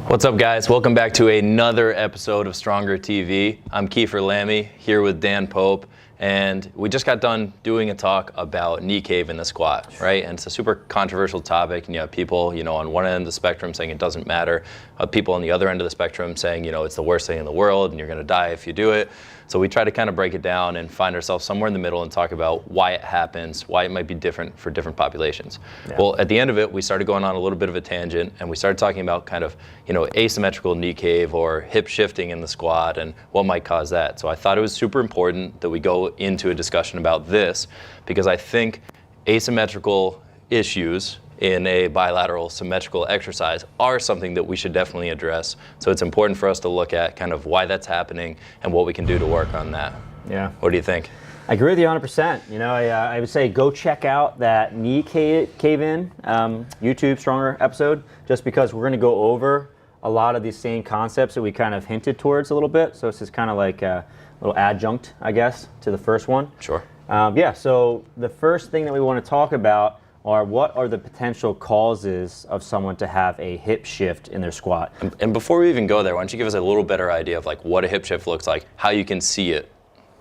What's up, guys? Welcome back to another episode of Stronger TV. I'm Kiefer Lammi here with Dan Pope, and we just got done doing a talk about knee cave in the squat, right? And it's a super controversial topic, and you have people, on one end of the spectrum saying it doesn't matter, people on the other end of the spectrum saying, it's the worst thing in the world and you're going to die if you do it. So we try to kind of break it down and find ourselves somewhere in the middle and talk about why it happens, why it might be different for different populations. Yeah. Well, at the end of it, we started going on a little bit of a tangent, and we started talking about kind of, asymmetrical knee cave or hip shifting in the squat and what might cause that. So I thought it was super important that we go into a discussion about this, because I think asymmetrical issues in a bilateral symmetrical exercise are something that we should definitely address. So it's important for us to look at kind of why that's happening and what we can do to work on that. Yeah. What do you think? I agree with you 100%. I would say go check out that knee cave-in YouTube Stronger episode, just because we're going to go over a lot of these same concepts that we kind of hinted towards a little bit. So this is kind of like a little adjunct, I guess, to the first one. Sure. So the first thing that we want to talk about are what are the potential causes of someone to have a hip shift in their squat. And before we even go there, why don't you give us a little better idea of like what a hip shift looks like, how you can see it,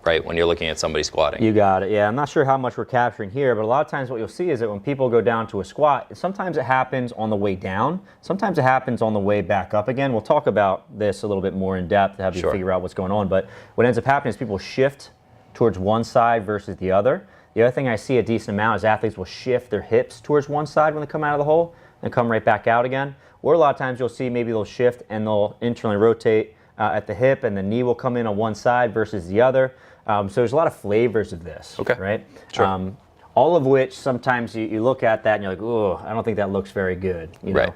right, when you're looking at somebody squatting. You got it. Yeah, I'm not sure how much we're capturing here, but a lot of times what you'll see is that when people go down to a squat, sometimes it happens on the way down, sometimes it happens on the way back up again. We'll talk about this a little bit more in depth to have you figure out what's going on, but what ends up happening is people shift towards one side versus the other. The other thing I see a decent amount is athletes will shift their hips towards one side when they come out of the hole and come right back out again. Or a lot of times you'll see maybe they'll shift and they'll internally rotate at the hip, and the knee will come in on one side versus the other. So there's a lot of flavors of this, right? Sure. All of which sometimes you look at that and you're like, oh, I don't think that looks very good. Right.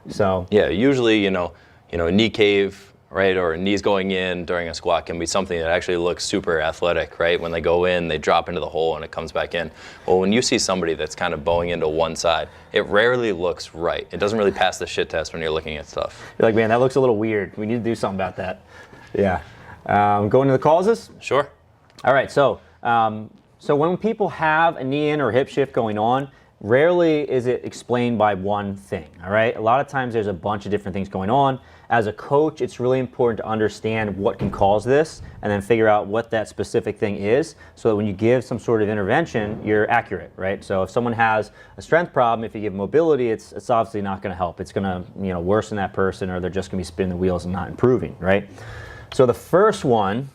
So yeah, usually a knee cave, right, or knees going in during a squat can be something that actually looks super athletic, right? When they go in, they drop into the hole and it comes back in. Well, when you see somebody that's kind of bowing into one side, it rarely looks right. It doesn't really pass the shit test when you're looking at stuff. You're like, man, that looks a little weird. We need to do something about that. Yeah. Going to the causes? Sure. All right, so when people have a knee in or hip shift going on, rarely is it explained by one thing, all right? A lot of times there's a bunch of different things going on. As a coach, it's really important to understand what can cause this and then figure out what that specific thing is, so that when you give some sort of intervention, you're accurate, right? So if someone has a strength problem, if you give mobility, it's obviously not gonna help. It's gonna worsen that person, or they're just gonna be spinning the wheels and not improving, right? So the first one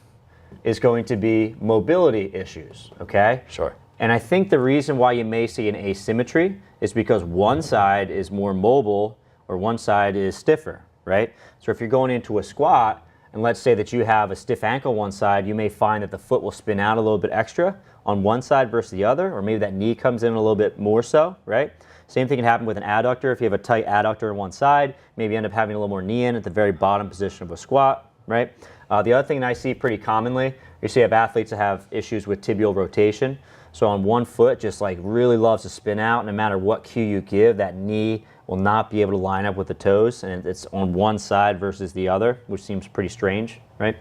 is going to be mobility issues, okay? Sure. And I think the reason why you may see an asymmetry is because one side is more mobile or one side is stiffer, right? So if you're going into a squat, and let's say that you have a stiff ankle on one side, you may find that the foot will spin out a little bit extra on one side versus the other, or maybe that knee comes in a little bit more so, right? Same thing can happen with an adductor. If you have a tight adductor on one side, maybe you end up having a little more knee in at the very bottom position of a squat, right? The other thing that I see pretty commonly, you see have athletes that have issues with tibial rotation. So on one foot, just like really loves to spin out. No matter what cue you give, that knee will not be able to line up with the toes, and it's on one side versus the other, which seems pretty strange, right?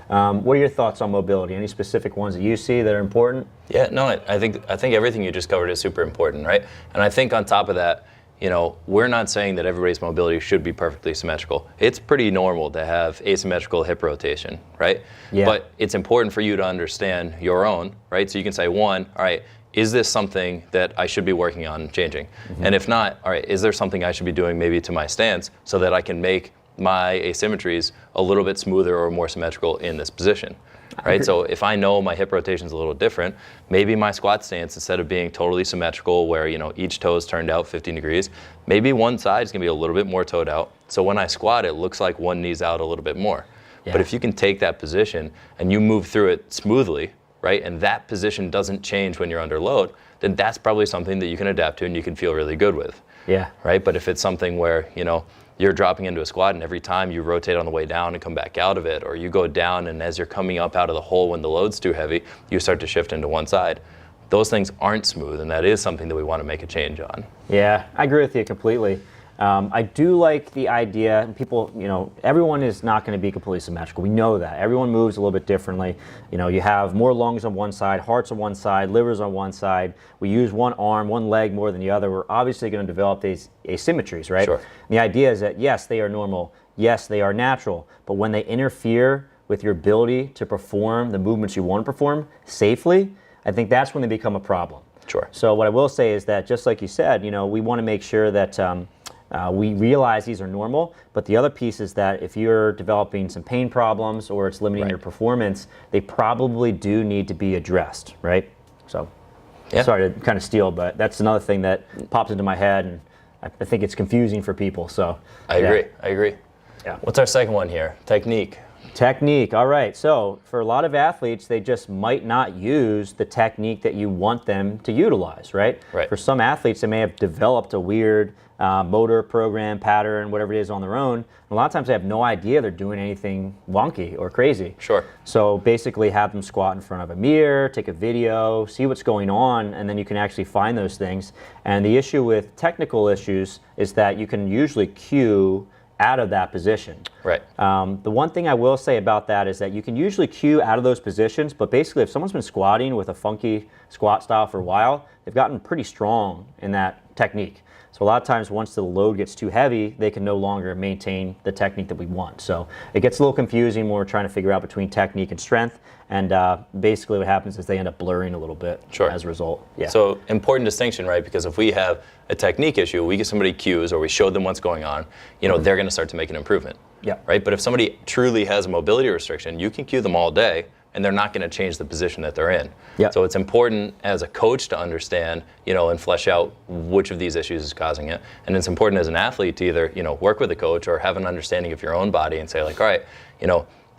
What are your thoughts on mobility? Any specific ones that you see that are important? Yeah, no, I think everything you just covered is super important, right? And I think on top of that, we're not saying that everybody's mobility should be perfectly symmetrical. It's pretty normal to have asymmetrical hip rotation, right? Yeah. But it's important for you to understand your own, right? So you can say, one, all right, is this something that I should be working on changing? Mm-hmm. And if not, all right, is there something I should be doing maybe to my stance so that I can make my asymmetries a little bit smoother or more symmetrical in this position? Right, so if I know my hip rotation is a little different, maybe my squat stance, instead of being totally symmetrical where each toe is turned out 15 degrees, maybe one side is going to be a little bit more toed out. So when I squat, it looks like one knee's out a little bit more. Yeah. But if you can take that position and you move through it smoothly, right, and that position doesn't change when you're under load, then that's probably something that you can adapt to and you can feel really good with. Yeah. Right, but if it's something where you're dropping into a squat and every time you rotate on the way down and come back out of it, or you go down and as you're coming up out of the hole when the load's too heavy, you start to shift into one side. Those things aren't smooth, and that is something that we want to make a change on. Yeah, I agree with you completely. I do like the idea, and people, everyone is not going to be completely symmetrical. We know that. Everyone moves a little bit differently. You have more lungs on one side, hearts on one side, livers on one side. We use one arm, one leg more than the other. We're obviously going to develop these asymmetries, right? Sure. And the idea is that, yes, they are normal. Yes, they are natural. But when they interfere with your ability to perform the movements you want to perform safely, I think that's when they become a problem. Sure. So what I will say is that, just like you said, we want to make sure that we realize these are normal, but the other piece is that if you're developing some pain problems or it's limiting your performance, they probably do need to be addressed, right? So, sorry to kind of steal, but that's another thing that pops into my head, and I think it's confusing for people. So I agree. Yeah. What's our second one here? Technique. Technique. All right. So for a lot of athletes, they just might not use the technique that you want them to utilize, right? Right. For some athletes, they may have developed a weird motor program, pattern, whatever it is on their own. And a lot of times they have no idea they're doing anything wonky or crazy. Sure. So basically have them squat in front of a mirror, take a video, see what's going on, and then you can actually find those things. And the issue with technical issues is that you can usually cue out of that position. Right. The one thing I will say about that is that you can usually cue out of those positions, but basically if someone's been squatting with a funky squat style for a while, they've gotten pretty strong in that technique. So a lot of times once the load gets too heavy, they can no longer maintain the technique that we want. So it gets a little confusing when we're trying to figure out between technique and strength, and basically what happens is they end up blurring a little bit as a result. Yeah. So important distinction, right? Because if we have a technique issue, we give somebody cues or we show them what's going on, they're going to start to make an improvement. Yeah. Right? But if somebody truly has a mobility restriction, you can cue them all day and they're not going to change the position that they're in. Yeah. So it's important as a coach to understand, and flesh out which of these issues is causing it. And it's important as an athlete to either, work with a coach or have an understanding of your own body and say like, all right,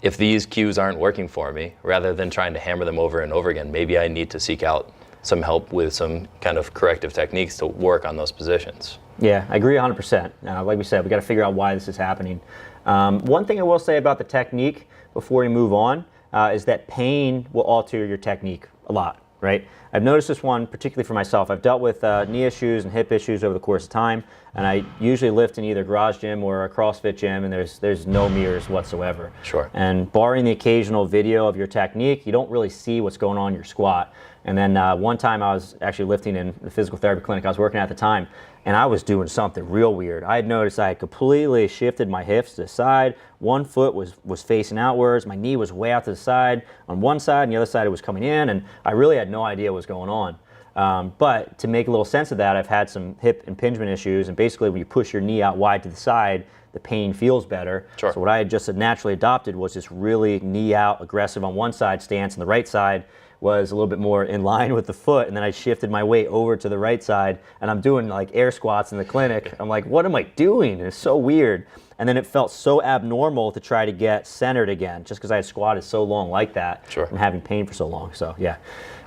if these cues aren't working for me, rather than trying to hammer them over and over again, maybe I need to seek out some help with some kind of corrective techniques to work on those positions. Yeah, I agree 100%. Like we said, we got to figure out why this is happening. One thing I will say about the technique before we move on is that pain will alter your technique a lot, right? I've noticed this one particularly for myself. I've dealt with knee issues and hip issues over the course of time, and I usually lift in either a garage gym or a CrossFit gym, and there's no mirrors whatsoever. Sure. And barring the occasional video of your technique, you don't really see what's going on in your squat. And then one time I was actually lifting in the physical therapy clinic I was working at the time, and I was doing something real weird. I had noticed I had completely shifted my hips to the side. One foot was facing outwards. My knee was way out to the side on one side, and the other side it was coming in, and I really had no idea what was going on. But to make a little sense of that, I've had some hip impingement issues, and basically when you push your knee out wide to the side, the pain feels better. Sure. So what I had just naturally adopted was this really knee out, aggressive on one side stance, and the right side was a little bit more in line with the foot, and then I shifted my weight over to the right side, and I'm doing like air squats in the clinic. I'm like, what am I doing? It's so weird. And then it felt so abnormal to try to get centered again, just because I had squatted so long like that and having pain for so long. So yeah,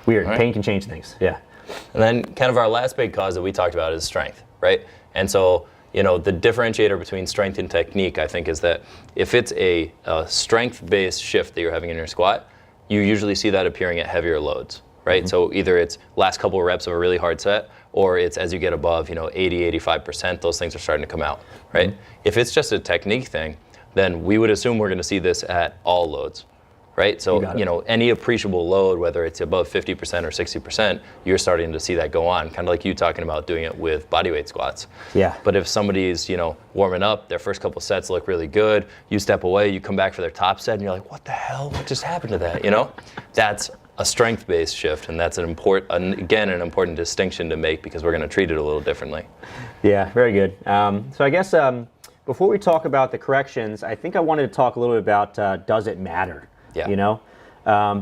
weird. Right. Pain can change things. Yeah. And then kind of our last big cause that we talked about is strength, right? And so, the differentiator between strength and technique, I think, is that if it's a strength-based shift that you're having in your squat, you usually see that appearing at heavier loads, right? Mm-hmm. So either it's last couple of reps of a really hard set, or it's as you get above, 80, 85%, those things are starting to come out, right? Mm-hmm. If it's just a technique thing, then we would assume we're going to see this at all loads, right? So, any appreciable load, whether it's above 50% or 60%, you're starting to see that go on, kind of like you talking about doing it with bodyweight squats. Yeah. But if somebody's, warming up, their first couple sets look really good, you step away, you come back for their top set, and you're like, what the hell? What just happened to that? That's a strength-based shift, and that's an important distinction to make because we're going to treat it a little differently. Yeah, very good. So I guess before we talk about the corrections, I think I wanted to talk a little bit about does it matter? Yeah.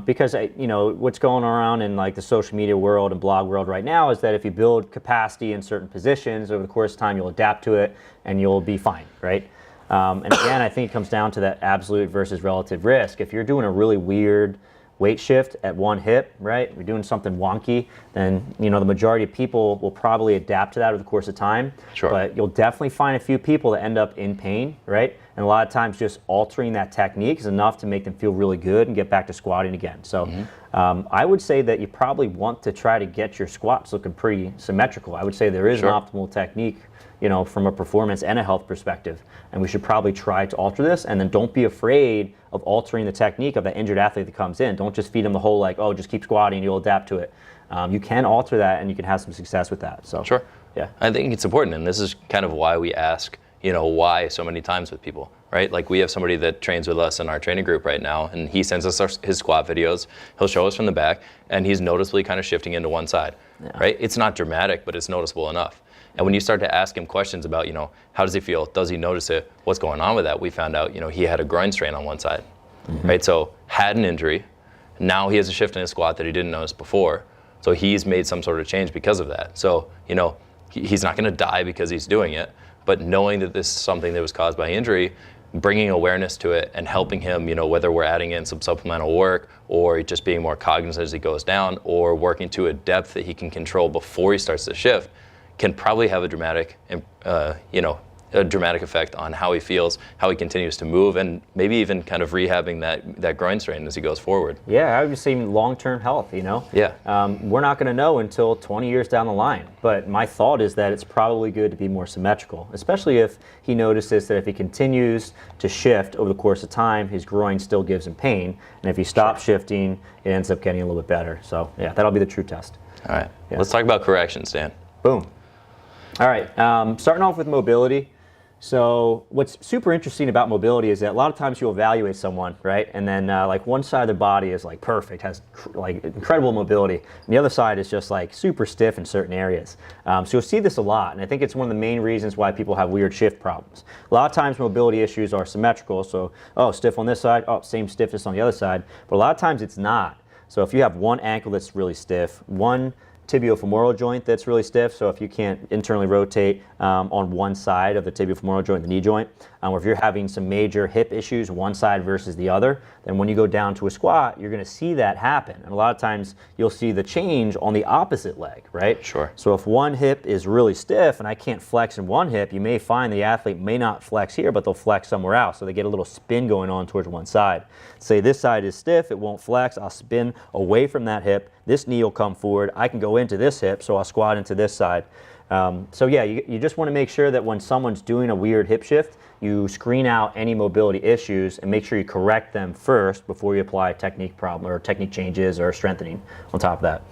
Because what's going around in like the social media world and blog world right now is that if you build capacity in certain positions over the course of time, you'll adapt to it and you'll be fine, right? And again, I think it comes down to that absolute versus relative risk. If you're doing a really weird weight shift at one hip, right? You're doing something wonky, then the majority of people will probably adapt to that over the course of time. Sure. But you'll definitely find a few people that end up in pain, right? And a lot of times just altering that technique is enough to make them feel really good and get back to squatting again. So I would say that you probably want to try to get your squats looking pretty symmetrical. I would say there is Sure. an optimal technique, from a performance and a health perspective. And we should probably try to alter this, and then don't be afraid of altering the technique of that injured athlete that comes in. Don't just feed them the whole just keep squatting, you'll adapt to it. You can alter that, and you can have some success with that. So Sure. yeah. I think it's important, and this is kind of why we ask, why so many times with people, right? Like we have somebody that trains with us in our training group right now, and he sends us his squat videos. He'll show us from the back, and he's noticeably kind of shifting into one side, right? It's not dramatic, but it's noticeable enough. And when you start to ask him questions about, how does he feel? Does he notice it? What's going on with that? We found out, he had a groin strain on one side, right? So had an injury. Now he has a shift in his squat that he didn't notice before. So he's made some sort of change because of that. So, he's not going to die because he's doing it, but knowing that this is something that was caused by injury, bringing awareness to it and helping him, whether we're adding in some supplemental work or just being more cognizant as he goes down or working to a depth that he can control before he starts to shift, can probably have a dramatic, effect on how he feels, how he continues to move, and maybe even kind of rehabbing that groin strain as he goes forward. Yeah, I would say long-term health, Yeah. We're not going to know until 20 years down the line, but my thought is that it's probably good to be more symmetrical, especially if he notices that if he continues to shift over the course of time, his groin still gives him pain, and if he stops shifting, it ends up getting a little bit better. So yeah, that'll be the true test. All right. Yeah. Let's talk about corrections, Dan. Boom. All right, starting off with mobility. So what's super interesting about mobility is that a lot of times you'll evaluate someone, right? And then one side of the body is perfect, has incredible mobility. And the other side is just super stiff in certain areas. So you'll see this a lot. And I think it's one of the main reasons why people have weird shift problems. A lot of times mobility issues are symmetrical. So, stiff on this side, same stiffness on the other side. But a lot of times it's not. So if you have one ankle that's really stiff, one tibiofemoral joint that's really stiff, so if you can't internally rotate on one side of the tibiofemoral joint, the knee joint, or if you're having some major hip issues, one side versus the other, then when you go down to a squat, you're going to see that happen. And a lot of times you'll see the change on the opposite leg, right? Sure. So if one hip is really stiff and I can't flex in one hip, you may find the athlete may not flex here, but they'll flex somewhere else. So they get a little spin going on towards one side. Say this side is stiff, it won't flex, I'll spin away from that hip, this knee will come forward, I can go into this hip, so I'll squat into this side. So yeah, you just want to make sure that when someone's doing a weird hip shift, you screen out any mobility issues and make sure you correct them first before you apply a technique problem or technique changes or strengthening on top of that.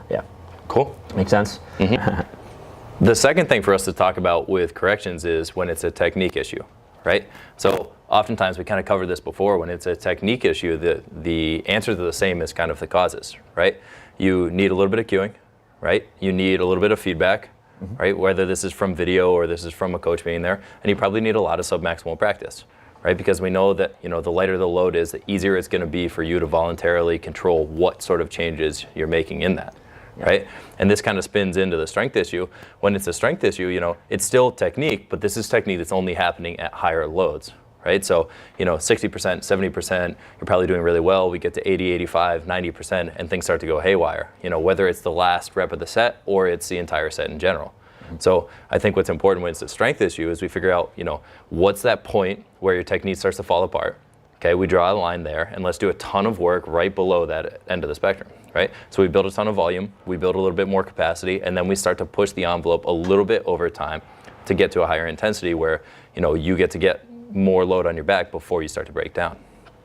Yeah. Cool. Make sense? Mm-hmm. The second thing for us to talk about with corrections is when it's a technique issue, right? So oftentimes we kind of covered this before. When it's a technique issue, the answer to the same as kind of the causes, right? You need a little bit of cueing, right? You need a little bit of feedback, right? Whether this is from video or this is from a coach being there, and you probably need a lot of submaximal practice, right? Because we know that the lighter the load is, the easier it's going to be for you to voluntarily control what sort of changes you're making in that, right? And this kind of spins into the strength issue. When it's a strength issue, it's still technique, but this is technique that's only happening at higher loads, right? So, 60%, 70%, you're probably doing really well. We get to 80, 85, 90%, and things start to go haywire, whether it's the last rep of the set or it's the entire set in general. So I think what's important when it's a strength issue is we figure out, what's that point where your technique starts to fall apart. Okay, we draw a line there, and let's do a ton of work right below that end of the spectrum, right? So we build a ton of volume, we build a little bit more capacity, and then we start to push the envelope a little bit over time to get to a higher intensity where, you get to get more load on your back before you start to break down.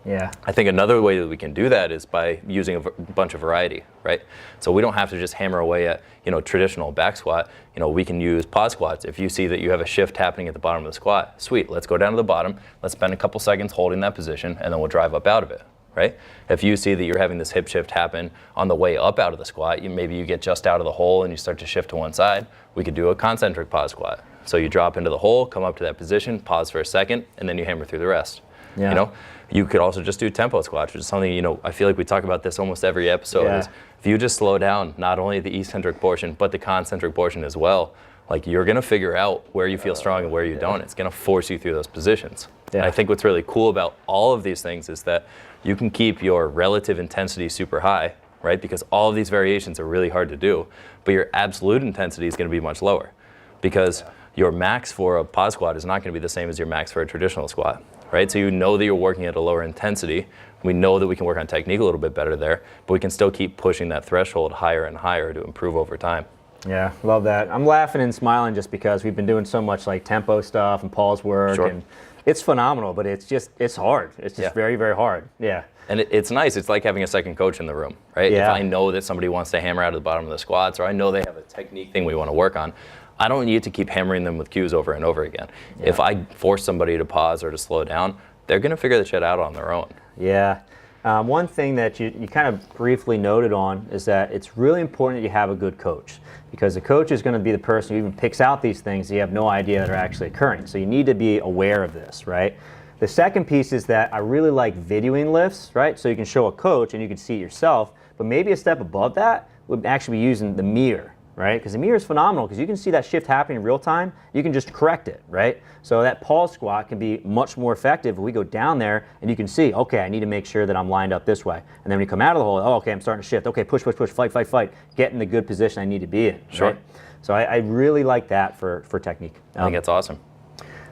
Yeah. I think another way that we can do that is by using a bunch of variety, right? So we don't have to just hammer away at, traditional back squat. We can use pause squats. If you see that you have a shift happening at the bottom of the squat, sweet, let's go down to the bottom, let's spend a couple seconds holding that position, and then we'll drive up out of it, right? If you see that you're having this hip shift happen on the way up out of the squat, maybe you get just out of the hole and you start to shift to one side, we could do a concentric pause squat. So you drop into the hole, come up to that position, pause for a second, and then you hammer through the rest. Yeah. You could also just do tempo squats, which is something, I feel like we talk about this almost every episode. Yeah. Is if you just slow down not only the eccentric portion, but the concentric portion as well, like you're going to figure out where you feel strong and where you don't. It's going to force you through those positions. Yeah. And I think what's really cool about all of these things is that you can keep your relative intensity super high, right? Because all of these variations are really hard to do, but your absolute intensity is going to be much lower because your max for a pause squat is not going to be the same as your max for a traditional squat, right? So you know that you're working at a lower intensity. We know that we can work on technique a little bit better there, but we can still keep pushing that threshold higher and higher to improve over time. Yeah, love that. I'm laughing and smiling just because we've been doing so much like tempo stuff and pause work, Sure. and it's phenomenal, but it's hard. It's just very, very hard. Yeah. And it's nice. It's like having a second coach in the room, right? Yeah. If I know that somebody wants to hammer out of the bottom of the squats, or I know they have a technique thing we want to work on, I don't need to keep hammering them with cues over and over again. Yeah. If I force somebody to pause or to slow down, they're going to figure that shit out on their own. Yeah. One thing that you kind of briefly noted on is that it's really important that you have a good coach, because the coach is going to be the person who even picks out these things that you have no idea that are actually occurring. So you need to be aware of this, right? The second piece is that I really like videoing lifts, right? So you can show a coach and you can see it yourself, but maybe a step above that would actually be using the mirror, right? Because the mirror is phenomenal because you can see that shift happening in real time. You can just correct it, right? So that pause squat can be much more effective if we go down there and you can see, okay, I need to make sure that I'm lined up this way. And then when you come out of the hole, oh, okay, I'm starting to shift. Okay, push, push, push, fight, fight, fight. Get in the good position I need to be in. Sure. Right? So I really like that for technique. I think that's awesome.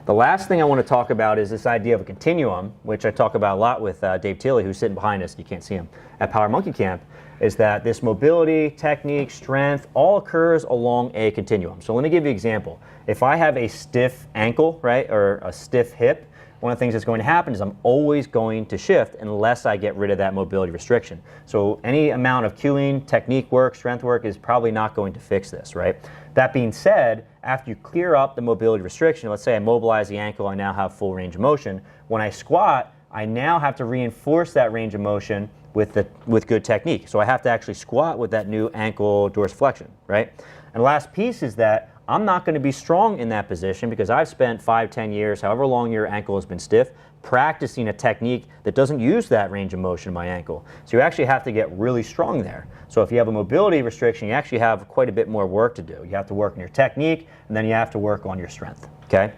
The last thing I want to talk about is this idea of a continuum, which I talk about a lot with Dave Tilley, who's sitting behind us. You can't see him at Power Monkey Camp. Is that this mobility, technique, strength, all occurs along a continuum. So let me give you an example. If I have a stiff ankle, right, or a stiff hip, one of the things that's going to happen is I'm always going to shift unless I get rid of that mobility restriction. So any amount of cueing, technique work, strength work is probably not going to fix this, right? That being said, after you clear up the mobility restriction, let's say I mobilize the ankle, I now have full range of motion. When I squat, I now have to reinforce that range of motion with good technique. So I have to actually squat with that new ankle dorsiflexion, right? And the last piece is that I'm not going to be strong in that position because I've spent 5-10 years, however long your ankle has been stiff, practicing a technique that doesn't use that range of motion in my ankle. So you actually have to get really strong there. So if you have a mobility restriction, you actually have quite a bit more work to do. You have to work on your technique, and then you have to work on your strength, okay?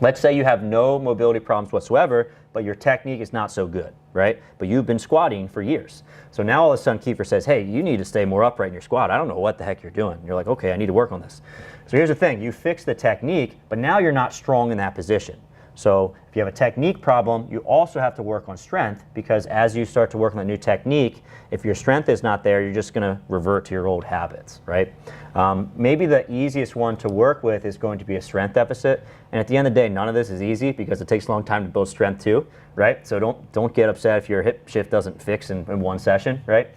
Let's say you have no mobility problems whatsoever, but your technique is not so good, right? But you've been squatting for years. So now all of a sudden Kiefer says, hey, you need to stay more upright in your squat. I don't know what the heck you're doing. You're like, okay, I need to work on this. So here's the thing, you fix the technique, but now you're not strong in that position. So if you have a technique problem, you also have to work on strength, because as you start to work on the new technique, if your strength is not there, you're just going to revert to your old habits, right? Maybe the easiest one to work with is going to be a strength deficit. And at the end of the day, none of this is easy because it takes a long time to build strength too, right? So don't get upset if your hip shift doesn't fix in one session, right?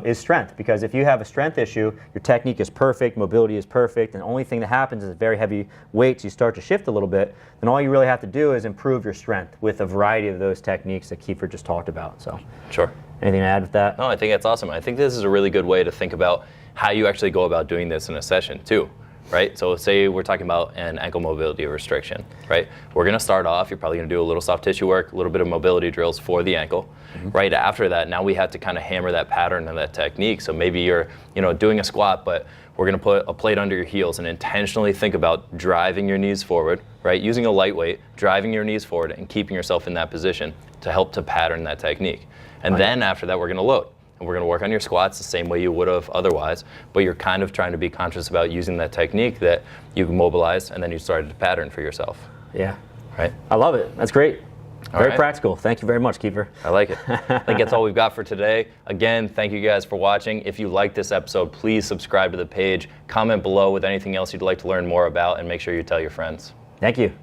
Is strength, because if you have a strength issue, your technique is perfect, mobility is perfect, and the only thing that happens is very heavy weights, you start to shift a little bit, then all you really have to do is improve your strength with a variety of those techniques that Kiefer just talked about. So, Sure. Anything to add with that? No, I think that's awesome. I think this is a really good way to think about how you actually go about doing this in a session too, right? So say we're talking about an ankle mobility restriction, right? We're going to start off, you're probably going to do a little soft tissue work, a little bit of mobility drills for the ankle. Right after that, now we have to kind of hammer that pattern and that technique. So maybe you're, doing a squat, but we're going to put a plate under your heels and intentionally think about driving your knees forward, right? Using a lightweight, driving your knees forward and keeping yourself in that position to help to pattern that technique. And then after that, we're going to load. And we're going to work on your squats the same way you would have otherwise, but you're kind of trying to be conscious about using that technique that you mobilized and then you started to pattern for yourself. Yeah. Right? I love it. That's great. Very right. practical. Thank you very much, Kiefer. I like it. I think that's all we've got for today. Again, thank you guys for watching. If you liked this episode, please subscribe to the page, comment below with anything else you'd like to learn more about, and make sure you tell your friends. Thank you.